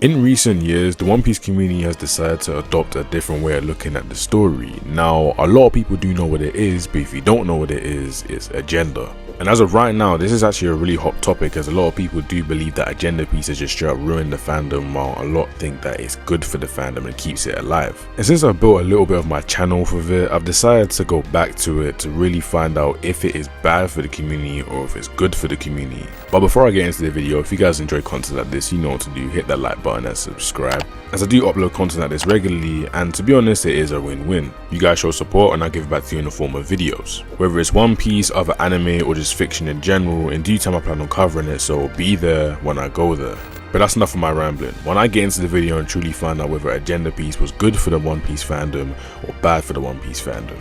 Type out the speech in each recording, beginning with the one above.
In recent years, the One Piece community has decided to adopt a different way of looking at the story. Now, a lot of people do know what it is, but if you don't know what it is, it's agenda. And as of right now, this is actually a really hot topic, as a lot of people do believe that agenda pieces just straight up ruin the fandom, while a lot think that it's good for the fandom and keeps it alive. And since I've built a little bit of my channel for it, I've decided to go back to it to really find out if it is bad for the community or if it's good for the community. But before I get into the video, if you guys enjoy content like this, you know what to do. Hit that like button and subscribe, as I do upload content like this regularly, and to be honest, it is a win-win. You guys show support and I give it back to you in the form of videos. Whether it's One Piece, other anime, or just fiction in general, in due time I plan on covering it, so be there when I go there. But that's enough of my rambling. When I get into the video and truly find out whether agenda piece was good for the One Piece fandom or bad for the One Piece fandom.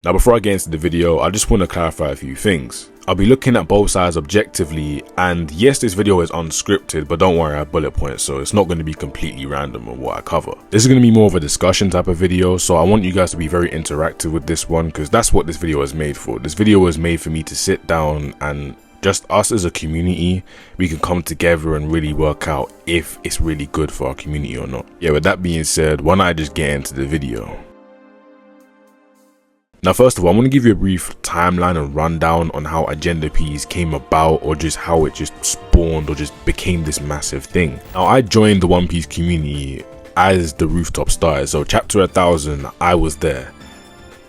Now before I get into the video, I just want to clarify a few things. I'll be looking at both sides objectively, and yes, this video is unscripted, but don't worry, I have bullet points, so it's not going to be completely random on what I cover. This is going to be more of a discussion type of video, so I want you guys to be very interactive with this one, because that's what this video is made for. This video was made for me to sit down and just us as a community, we can come together and really work out if it's really good for our community or not. Yeah, with that being said, why not I just get into the video. Now first of all, I want to give you a brief timeline and rundown on how Agenda Piece came about, or just how it just spawned or just became this massive thing. Now I joined the One Piece community as the rooftop started, so chapter 1000 I was there.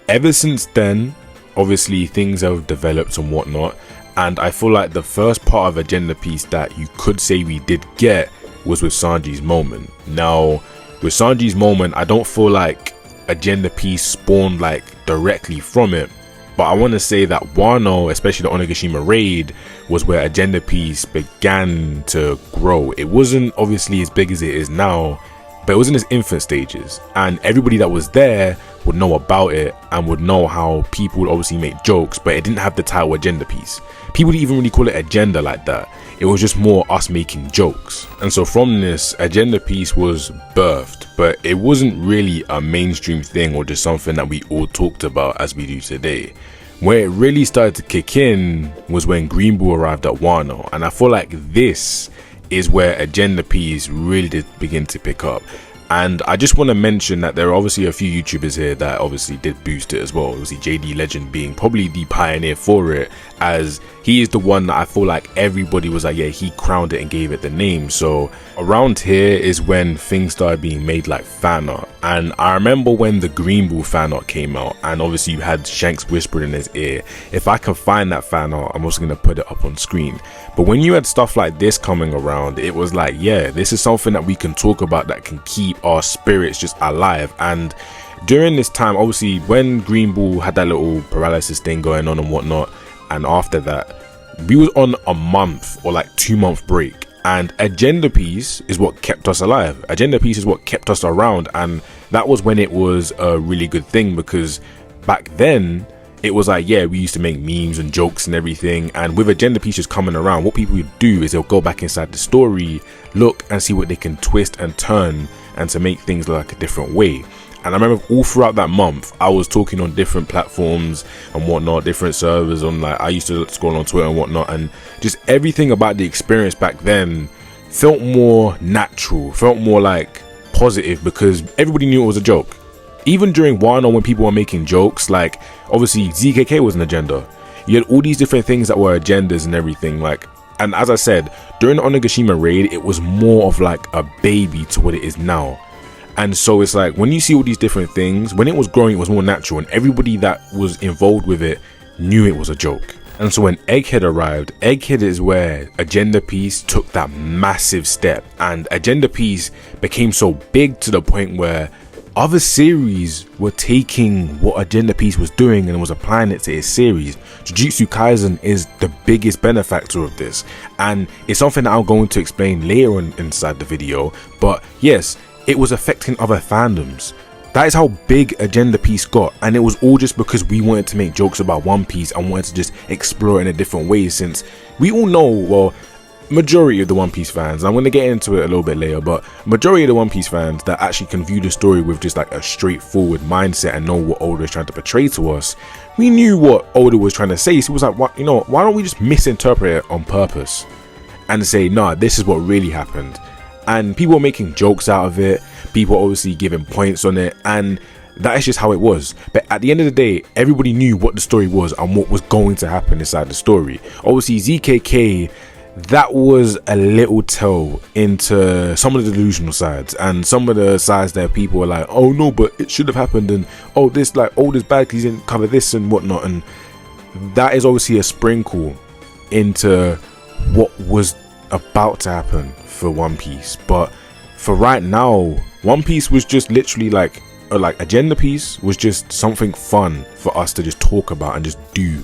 Ever since then, obviously things have developed and whatnot, and I feel like the first part of Agenda Piece that you could say we did get was with Sanji's moment. Now with Sanji's moment, I don't feel like Agenda Piece spawned like directly from it, but I want to say that Wano, especially the Onigashima raid, was where Agenda Piece began to grow. It wasn't obviously as big as it is now, but it was in its infant stages, and everybody that was there would know about it and would know how people would obviously make jokes, but it didn't have the title Agenda Piece. People didn't even really call it agenda like that. It was just more us making jokes. And so from this, Agenda Piece was birthed, but it wasn't really a mainstream thing or just something that we all talked about as we do today. Where it really started to kick in was when Green Bull arrived at Wano, and I feel like this is where Agenda Piece really did begin to pick up. And I just want to mention that there are obviously a few YouTubers here that obviously did boost it as well. Obviously JD Legend being probably the pioneer for it, as he is the one that I feel like everybody was like, yeah, he crowned it and gave it the name. So around here is when things started being made like fan art. And I remember when the Green Bull fan art came out, and obviously you had Shanks whispering in his ear. If I can find that fan art, I'm also going to put it up on screen. But when you had stuff like this coming around, it was like, yeah, this is something that we can talk about that can keep our spirits just alive. And during this time, obviously when Green Bull had that little paralysis thing going on and whatnot, and after that we was on a month or like 2-month break, and Agenda Piece is what kept us alive. Agenda Piece is what kept us around, and that was when it was a really good thing, because back then it was like, yeah, we used to make memes and jokes and everything, and with Agenda Piece just coming around, what people would do is they'll go back inside the story, look and see what they can twist and turn and to make things like a different way. And I remember all throughout that month I was talking on different platforms and whatnot, different servers on, like, I used to scroll on Twitter and whatnot, and just everything about the experience back then felt more natural, felt more like positive, because everybody knew it was a joke. Even during Wano, when people were making jokes, like obviously ZKK was an agenda, you had all these different things that were agendas and everything, like, and as I said, during the Onigashima raid, it was more of like a baby to what it is now. And so it's like, when you see all these different things, when it was growing, it was more natural, and everybody that was involved with it knew it was a joke. And so when Egghead arrived, Egghead is where Agenda Piece took that massive step, and Agenda Piece became so big to the point where other series were taking what Agenda Piece was doing and was applying it to its series. Jujutsu Kaisen is the biggest benefactor of this, and it's something that I'm going to explain later on inside the video. But yes, it was affecting other fandoms. That is how big Agenda Piece got, and it was all just because we wanted to make jokes about One Piece and wanted to just explore it in a different way, since we all know, well, majority of the One Piece fans, and I'm going to get into it a little bit later, but majority of the One Piece fans that actually can view the story with just like a straightforward mindset and know what Oda is trying to portray to us, we knew what Oda was trying to say. So it was like, why don't we just misinterpret it on purpose? and say, nah, this is what really happened. And people were making jokes out of it, people were obviously giving points on it, and that is just how it was. But at the end of the day, everybody knew what the story was and what was going to happen inside the story. Obviously ZKK, that was a little tell into some of the delusional sides, and some of the sides that people were like, oh no, but it should have happened, and oh this, like, oh this bad because he didn't cover this and whatnot. And that is obviously a sprinkle into what was about to happen for One Piece. But for right now, One Piece was just literally like Agenda Piece was just something fun for us to just talk about and just do,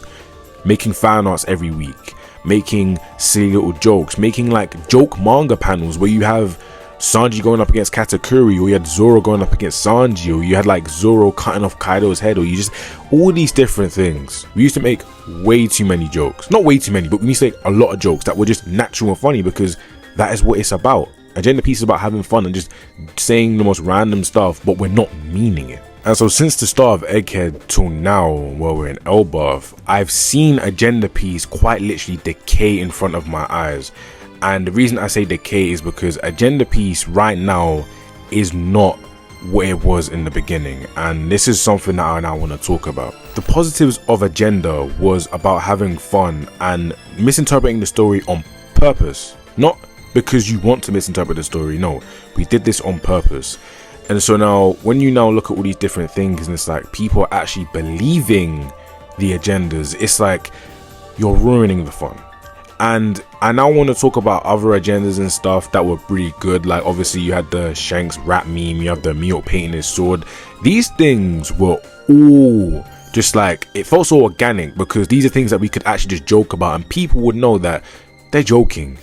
making fan arts every week, making silly little jokes, making like joke manga panels where you have Sanji going up against Katakuri, or you had Zoro going up against Sanji, or you had like Zoro cutting off Kaido's head, or you just, all these different things. We used to make way too many jokes, not way too many, but we used to make a lot of jokes that were just natural and funny, because that is what it's about. Agenda Piece is about having fun and just saying the most random stuff, but we're not meaning it. And so since the start of Egghead till now, while we're in Elbaf, I've seen Agenda Piece quite literally decay in front of my eyes. And the reason I say decay is because Agenda Piece right now is not what it was in the beginning, and this is something that I now want to talk about. The positives of Agenda was about having fun and misinterpreting the story on purpose, not because you want to misinterpret the story. No, we did this on purpose. And so now when you now look at all these different things, and it's like people are actually believing the agendas, it's like you're ruining the fun. And I now want to talk about other agendas and stuff that were pretty good. Like obviously you had the Shanks rap meme, you have the Mio painting his sword. These things were all just like, it felt so organic, because these are things that we could actually just joke about and people would know that they're joking.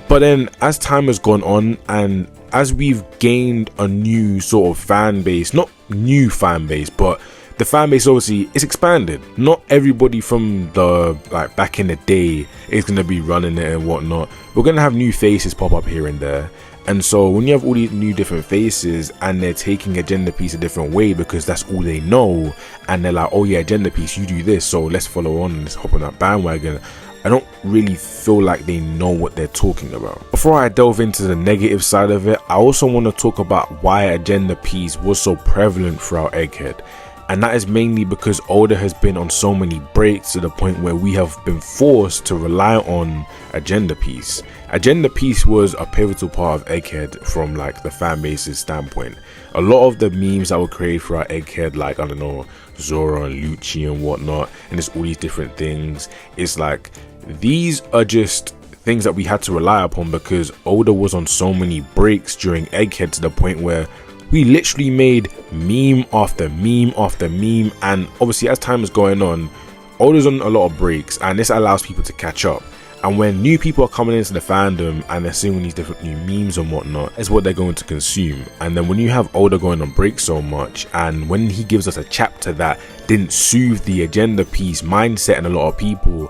But then as time has gone on, and as we've gained a new sort of fan base, not new fan base, but the fan base obviously is expanded. Not everybody from the like back in the day is going to be running it and whatnot. We're going to have new faces pop up here and there. And so when you have all these new different faces and they're taking Agenda Piece a different way because that's all they know, and they're like, oh yeah, Agenda Piece, you do this, so let's follow on and let's hop on that bandwagon, I don't really feel like they know what they're talking about. Before I delve into the negative side of it, I also want to talk about why Agenda Piece was so prevalent throughout Egghead. And that is mainly because Oda has been on so many breaks to the point where we have been forced to rely on Agenda Piece. Agenda Piece was a pivotal part of Egghead from like the fan base's standpoint. A lot of the memes that were created throughout Egghead, like, I don't know, Zoro and Lucci and whatnot, and there's all these different things, it's like, these are just things that we had to rely upon because Oda was on so many breaks during Egghead to the point where we literally made meme after meme after meme. And obviously as time is going on, Oda's on a lot of breaks, and this allows people to catch up. And when new people are coming into the fandom and they're seeing these different new memes and whatnot, is what they're going to consume. And then when you have Oda going on break so much, and when he gives us a chapter that didn't soothe the Agenda Piece mindset, and a lot of people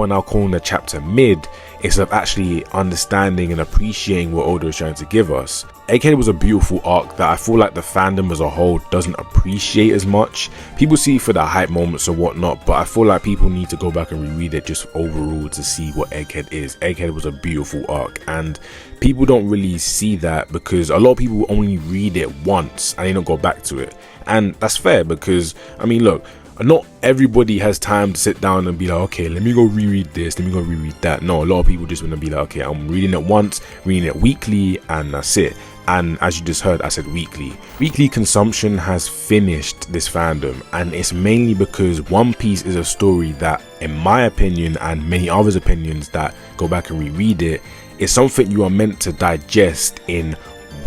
are now calling the chapter mid instead of actually understanding and appreciating what Oda is trying to give us. Egghead was a beautiful arc that I feel like the fandom as a whole doesn't appreciate as much. People see it for the hype moments or whatnot, but I feel like people need to go back and reread it just overall to see what Egghead is. Egghead was a beautiful arc, and people don't really see that because a lot of people only read it once and they don't go back to it. And that's fair because, I mean, look, not everybody has time to sit down and be like, okay, let me go reread this, let me go reread that. No, a lot of people just want to be like, okay, I'm reading it once, reading it weekly, and that's it. And as you just heard, I said weekly. Weekly consumption has finished this fandom, and it's mainly because One Piece is a story that, in my opinion and many others' opinions that go back and reread it, is something you are meant to digest in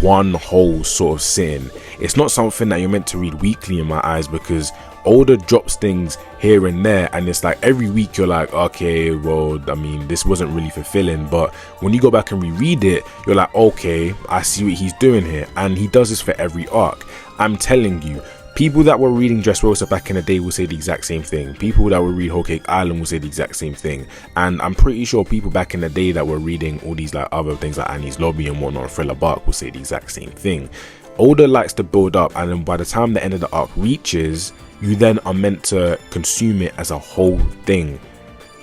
one whole sort of sitting. It's not something that you're meant to read weekly in my eyes, because Oda drops things here and there, and it's like every week you're like, okay, well, I mean, this wasn't really fulfilling. But when you go back and reread it, you're like, okay, I see what he's doing here. And he does this for every arc. I'm telling you, people that were reading Dressrosa back in the day will say the exact same thing. People that would read Whole Cake Island will say the exact same thing. And I'm pretty sure people back in the day that were reading all these like other things like Annie's Lobby and whatnot, Thriller Bark, will say the exact same thing. Oda likes to build up, and then by the time the end of the arc reaches, you then are meant to consume it as a whole thing.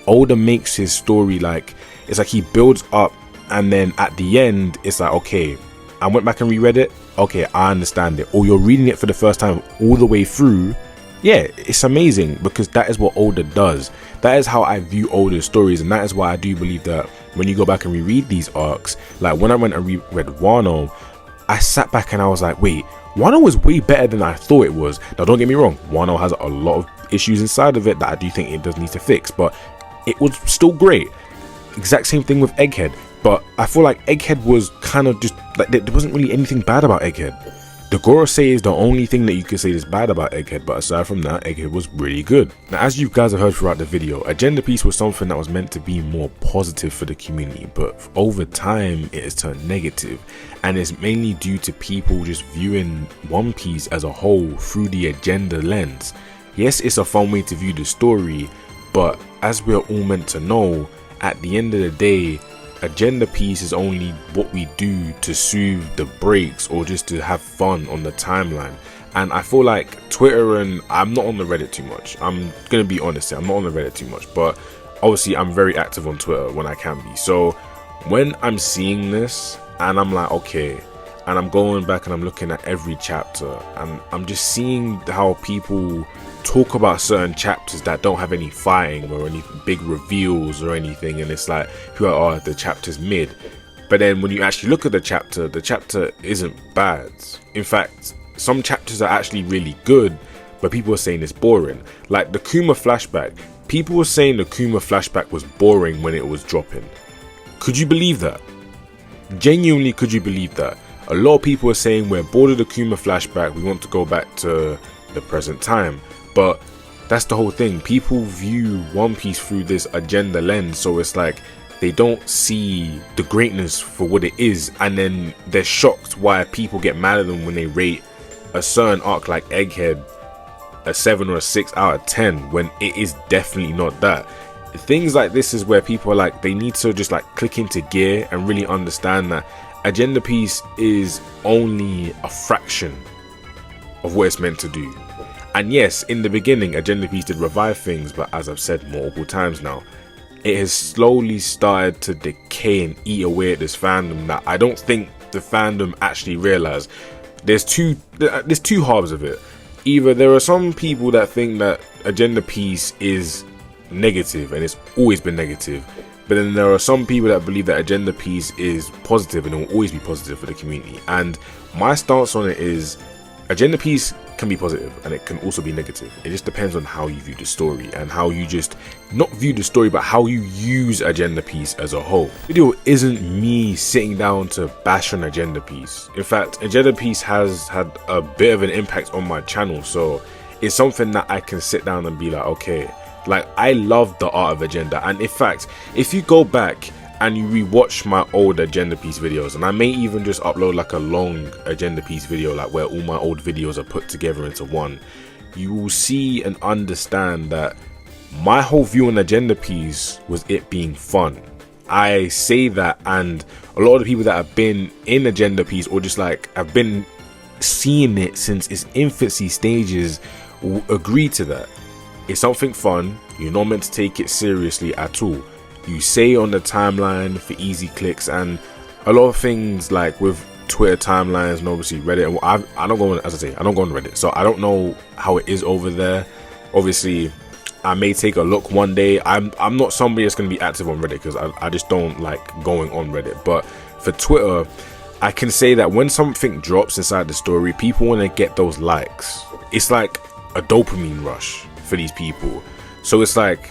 Oda makes his story like, it's like he builds up, and then at the end it's like, okay, I went back and reread it, okay, I understand it. Or you're reading it for the first time all the way through. Yeah, it's amazing, because that is what Oda does. That is how I view Oda's stories, and that is why I do believe that when you go back and reread these arcs, like when I went and reread Wano, I sat back and I was like, wait, Wano was way better than I thought it was. Now don't get me wrong, Wano has a lot of issues inside of it that I do think it does need to fix, but it was still great. Exact same thing with Egghead, but I feel like Egghead was kind of just like, there wasn't really anything bad about Egghead. The Gorosei is the only thing that you could say is bad about Egghead, but aside from that, Egghead was really good. Now, as you guys have heard throughout the video, Agenda Piece was something that was meant to be more positive for the community, but over time it has turned negative, and it's mainly due to people just viewing One Piece as a whole through the agenda lens. Yes, it's a fun way to view the story, but as we're all meant to know, at the end of the day, Agenda Piece is only what we do to soothe the breaks or just to have fun on the timeline. And I feel like Twitter, and I'm not on the Reddit too much, I'm gonna be honest here, I'm not on the Reddit too much, but obviously I'm very active on Twitter when I can be. So when I'm seeing this and I'm like, okay, and I'm going back and I'm looking at every chapter, and I'm just seeing how people talk about certain chapters that don't have any fighting or any big reveals or anything, and it's like, people are, oh, the chapter's mid. But then when you actually look at the chapter isn't bad. In fact, some chapters are actually really good, but people are saying it's boring. Like the Kuma flashback, people were saying the Kuma flashback was boring when it was dropping. Could you believe that? Genuinely, could you believe that? A lot of people are saying we're bored of the Kuma flashback, we want to go back to the present time. But that's the whole thing. People view One Piece through this agenda lens, so it's like they don't see the greatness for what it is, and then they're shocked why people get mad at them when they rate a certain arc like Egghead a 7 or a 6 out of 10 when it is definitely not that. Things like this is where people are like, they need to just like click into gear and really understand that Agenda Piece is only a fraction of what it's meant to do. And yes, in the beginning, Agenda Piece did revive things, but as I've said multiple times now, it has slowly started to decay and eat away at this fandom that I don't think the fandom actually realize. There's two halves of it. Either there are some people that think that Agenda Piece is negative and it's always been negative, but then there are some people that believe that Agenda Piece is positive and it will always be positive for the community. And my stance on it is, Agenda Piece can be positive and it can also be negative. It just depends on how you view the story and how you just not view the story, but how you use Agenda Piece as a whole. The video isn't me sitting down to bash on Agenda Piece. In fact, Agenda Piece has had a bit of an impact on my channel, so it's something that I can sit down and be like, okay, like I love the art of Agenda. And in fact, if you go back and you rewatch my old Agenda Piece videos, and I may even just upload like a long Agenda Piece video, like where all my old videos are put together into one, you will see and understand that my whole view on Agenda Piece was it being fun. I say that, and a lot of the people that have been in Agenda Piece or just like have been seeing it since its infancy stages will agree to that. It's something fun, you're not meant to take it seriously at all. You say on the timeline for easy clicks, and a lot of things like with Twitter timelines and obviously Reddit. I don't go on, as I say, I don't go on Reddit, so I don't know how it is over there. Obviously, I may take a look one day. I'm not somebody that's going to be active on Reddit because I just don't like going on Reddit. But for Twitter, I can say that when something drops inside the story, people want to get those likes. It's like a dopamine rush for these people. So it's like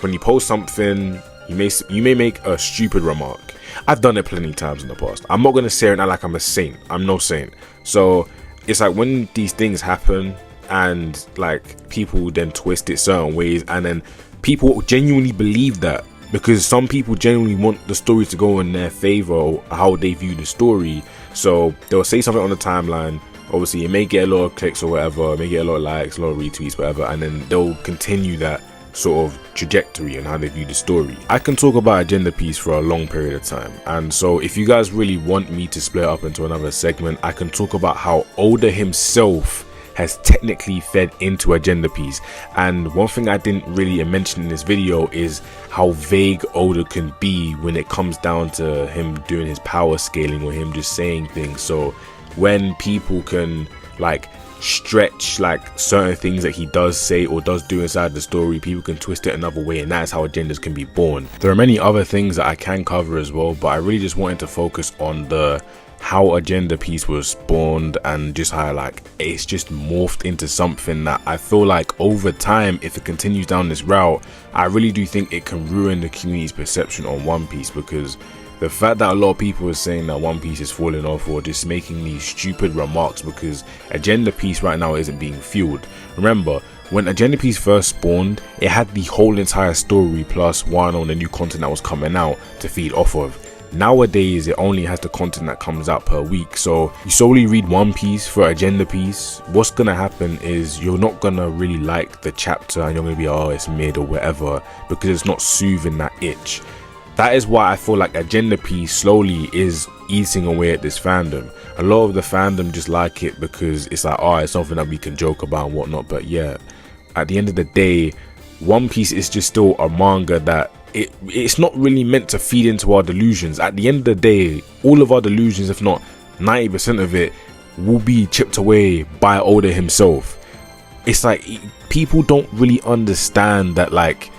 when you post something, you may make a stupid remark. I've done it plenty of times in the past. I'm not going to say it like I'm a saint. I'm no saint. So it's like when these things happen and like people then twist it certain ways, and then people genuinely believe that because some people genuinely want the story to go in their favor or how they view the story. So they'll say something on the timeline. Obviously it may get a lot of clicks or whatever, it may get a lot of likes, a lot of retweets, whatever, and then they'll continue that sort of trajectory and how they view the story. I can talk about Agenda Piece for a long period of time, and so if you guys really want me to split up into another segment, I can talk about how Oda himself has technically fed into Agenda Piece. And one thing I didn't really mention in this video is how vague Oda can be when it comes down to him doing his power scaling or him just saying things. So when people can like stretch like certain things that he does say or does do inside the story, people can twist it another way, and that's how agendas can be born. There are many other things that I can cover as well, but I really just wanted to focus on the how Agenda Piece was spawned and just how like it's just morphed into something that I feel like over time, if it continues down this route, I really do think it can ruin the community's perception on One Piece, because the fact that a lot of people are saying that One Piece is falling off or just making these stupid remarks because Agenda Piece right now isn't being fueled. Remember, when Agenda Piece first spawned, it had the whole entire story plus one on the new content that was coming out to feed off of. Nowadays, it only has the content that comes out per week. So you solely read One Piece for Agenda Piece, what's gonna happen is you're not gonna really like the chapter and you're gonna be, oh, it's mid or whatever, because it's not soothing that itch. That is why I feel like Agenda Piece slowly is eating away at this fandom. A lot of the fandom just like it because it's like, oh, it's something that we can joke about and whatnot. But yeah, at the end of the day, One Piece is just still a manga that it's not really meant to feed into our delusions. At the end of the day, all of our delusions, if not 90% of it, will be chipped away by Oda himself. It's like people don't really understand that like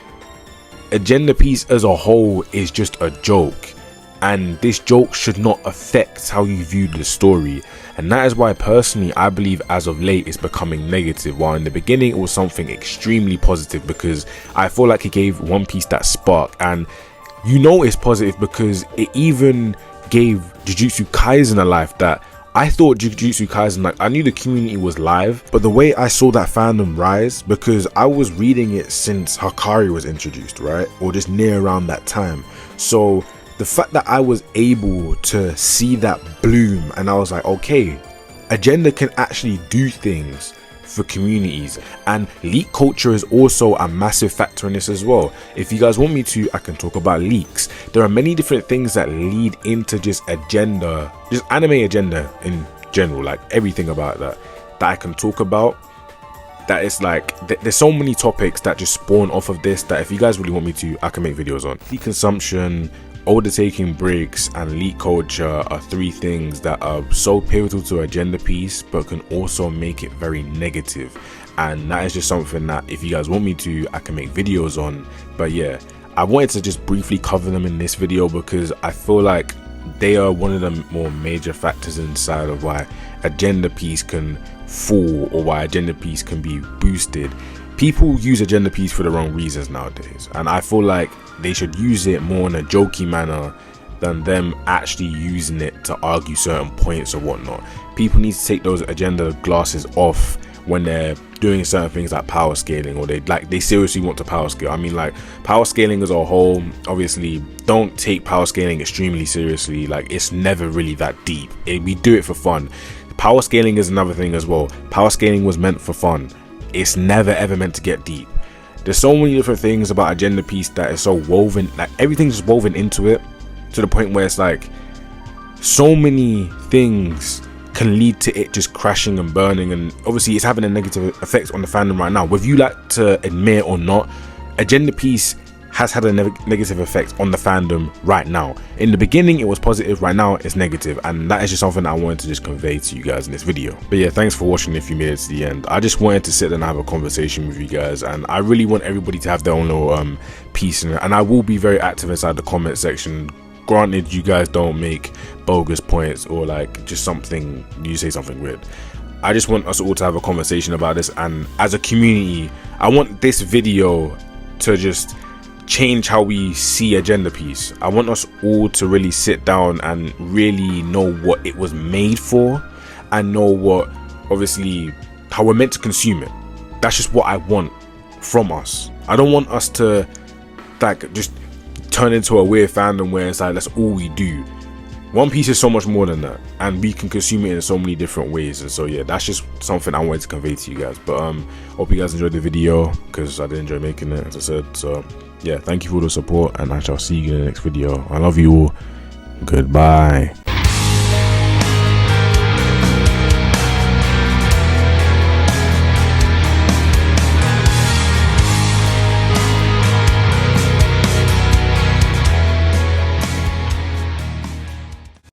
Agenda Piece as a whole is just a joke, and this joke should not affect how you view the story. And that is why personally I believe as of late it's becoming negative, while in the beginning it was something extremely positive, because I feel like it gave One Piece that spark. And you know it's positive because it even gave Jujutsu Kaisen a life that I thought Jujutsu Kaisen, like I knew the community was live, but the way I saw that fandom rise, because I was reading it since Hakari was introduced, right? Or just near around that time. So the fact that I was able to see that bloom, and I was like, okay, Agenda can actually do things for communities, and leak culture is also a massive factor in this as well. If you guys want me to, I can talk about leaks. There are many different things that lead into just Agenda, just anime Agenda in general, like everything about that I can talk about. That is like there's so many topics that just spawn off of this that if you guys really want me to, I can make videos on. Leak consumption, Oda taking breaks, and leak culture are three things that are so pivotal to Agenda Piece, but can also make it very negative. And that is just something that if you guys want me to, I can make videos on. But yeah, I wanted to just briefly cover them in this video because I feel like they are one of the more major factors inside of why Agenda Piece can fall or why Agenda Piece can be boosted. People use Agenda Piece for the wrong reasons nowadays, and I feel like they should use it more in a jokey manner than them actually using it to argue certain points or whatnot. People need to take those agenda glasses off when they're doing certain things like power scaling, or they seriously want to power scale. I mean, like power scaling as a whole, obviously don't take power scaling extremely seriously. Like it's never really that deep. We do it for fun. Power scaling is another thing as well. Power scaling was meant for fun. It's never ever meant to get deep. There's so many different things about Agenda Piece that is so woven, like everything's just woven into it to the point where it's like so many things can lead to it just crashing and burning, and obviously it's having a negative effect on the fandom right now. Whether you like to admit or not, Agenda Piece has had a negative effect on the fandom right now. In the beginning it was positive, right now it's negative, and that is just something I wanted to just convey to you guys in this video. But yeah, thanks for watching if you made it to the end. I just wanted to sit and have a conversation with you guys, and I really want everybody to have their own little piece in it, and I will be very active inside the comment section. Granted, you guys don't make bogus points or like just something, you say something weird. I just want us all to have a conversation about this, and as a community I want this video to just change how we see Agenda Piece. I want us all to really sit down and really know what it was made for, and know what, obviously, how we're meant to consume it. That's just what I want from us. I don't want us to like just turn into a weird fandom where it's like that's all we do. One Piece is so much more than that, and we can consume it in so many different ways. And so yeah, that's just something I wanted to convey to you guys. But hope you guys enjoyed the video, because I did enjoy making it, as I said. So yeah, thank you for the support, and I shall see you in the next video. I love you all. Goodbye.